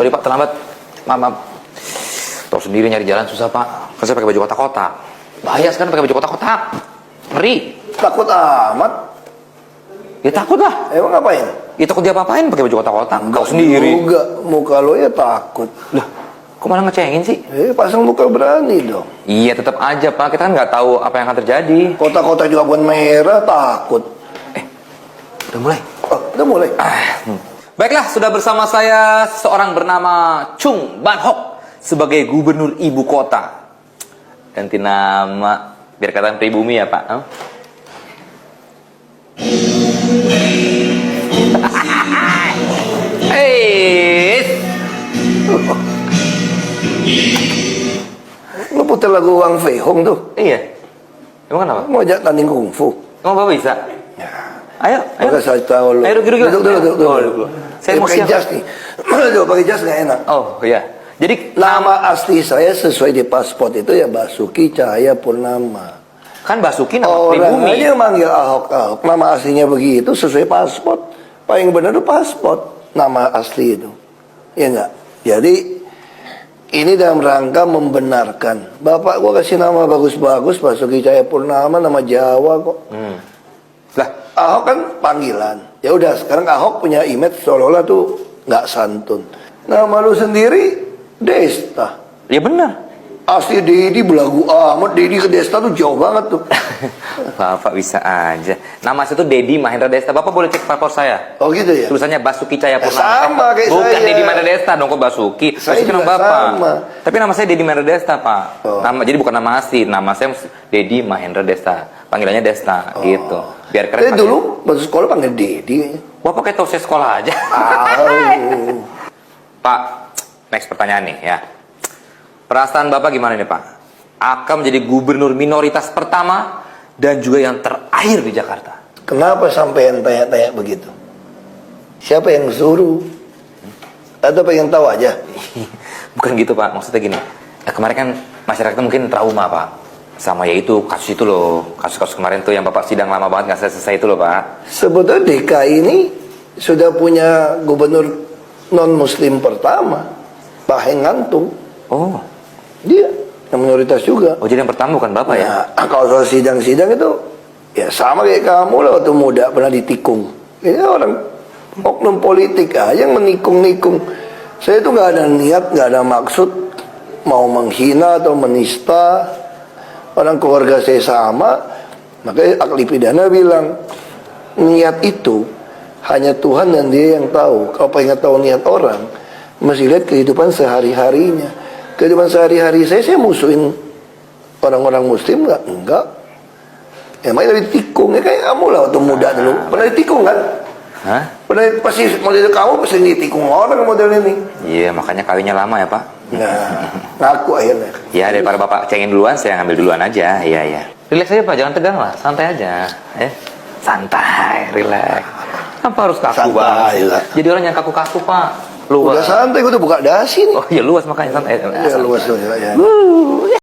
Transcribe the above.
Sorry Pak, terlambat. Maaf. Tahu sendiri nyari jalan susah Pak. Kan saya pakai baju kotak-kotak. Bahaya sekarang pakai baju kotak-kotak. Ngeri. Takut amat. Ya takut lah. Emang ngapain? Ya takut dia apa-apain pakai baju kotak-kotak. Tahu sendiri. Juga muka lo ya takut. Lah, kok malah ngecengin sih? Pasang muka berani dong. Iya tetap aja Pak. Kita kan nggak tahu apa yang akan terjadi. Kotak-kotak juga bukan merah, takut. Udah mulai. Oh, udah mulai. Baiklah, sudah bersama saya seorang bernama Chung Ban Hock sebagai gubernur ibu kota. Ganti nama biar katakan pribumi ya Pak. Lo putar lagu Wang Fei Hong tuh. Iya. Emang kenapa? Mau ajak tanding kungfu. Emang Bapak bisa? Ya. Ayo. Saya tahu lo. Ayo duduk. Saya mau pakai siap. jas nih. Aduh, pakai jas nggak enak. Oh iya. Jadi Nama asli saya sesuai di paspor itu ya Basuki Cahaya Purnama. kan Basuki nama Orang pribumi. aja manggil Ahok. Nama aslinya begitu sesuai paspor. Paling benar itu paspor. Nama asli itu. Ya enggak? Jadi ini dalam rangka membenarkan. Bapak gua kasih nama bagus-bagus Basuki Cahaya Purnama, nama Jawa kok. Lah, Ahok kan panggilan. Ya udah, sekarang Ahok punya image seolah-olah tuh nggak santun. Nama lu sendiri Desta. ya benar. Asli Dedi belagu amat. Dedi ke Desta tuh jauh banget tuh. Bapak bisa aja. Nama saya tuh Dedi Mahendra Desta. Bapak boleh cek paspor saya. Oh gitu ya? Tulisannya Basuki Cahaya Purnama. Sama kayak Bukan saya. Dedi Mahendra Desta dong, kok Basuki. Saya Basuki nama juga Bapak. sama. Tapi nama saya Dedi Mahendra Desta, Pak. Oh. Jadi bukan nama asli. Nama saya Dedi Mahendra Desta. Panggilannya Desta, gitu. Biar keren. Tapi dulu waktu sekolah panggil Dedi. Bapak kayak tau saya sekolah aja. Pak, next pertanyaan nih ya. Perasaan Bapak gimana nih Pak? Akan menjadi gubernur minoritas pertama dan juga yang terakhir di Jakarta. Kenapa sampai yang tanya-tanya begitu? Siapa yang suruh? Atau pengen tahu aja? Bukan gitu Pak, maksudnya gini. Kemarin kan masyarakat mungkin trauma Pak. Sama yaitu kasus itu loh. Kasus-kasus kemarin tuh yang Bapak sidang lama banget gak selesai itu loh Pak. Sebetulnya DKI ini sudah punya gubernur non-muslim pertama, Pak Heng Ngantung. Oh. Dia yang minoritas juga. Oh jadi yang pertama bukan Bapak ya? Nah, kalau soal sidang-sidang itu ya sama kayak kamu lah waktu muda pernah ditikung. Ini orang oknum politik aja yang menikung-nikung. Saya itu nggak ada niat, nggak ada maksud mau menghina atau menista orang keluarga saya sama. Makanya ahli pidana bilang niat itu hanya Tuhan dan Dia yang tahu. Kalau pengen tahu niat orang, mesti lihat kehidupan sehari-harinya. Kehidupan sehari-hari saya musuhin orang-orang muslim nggak? Enggak. Emang dari tikung ya kayak kamu lah waktu muda dulu. Pernah ditikung kan? Hah? Pernah pasti model kamu pasti ditikung orang model ini. Iya makanya kawinnya lama ya Pak. Nah, ngaku akhirnya. Ya daripada Bapak cengin duluan, saya ngambil duluan aja. Iya. Relax aja Pak, jangan tegang lah, santai aja. Santai, relax. Apa harus kaku Santai Pak? lah. Jadi orang yang kaku-kaku Pak. Luas. Udah santai, gue udah buka dasi nih. Oh iya luas makanya santai. Ya luas tuh ya.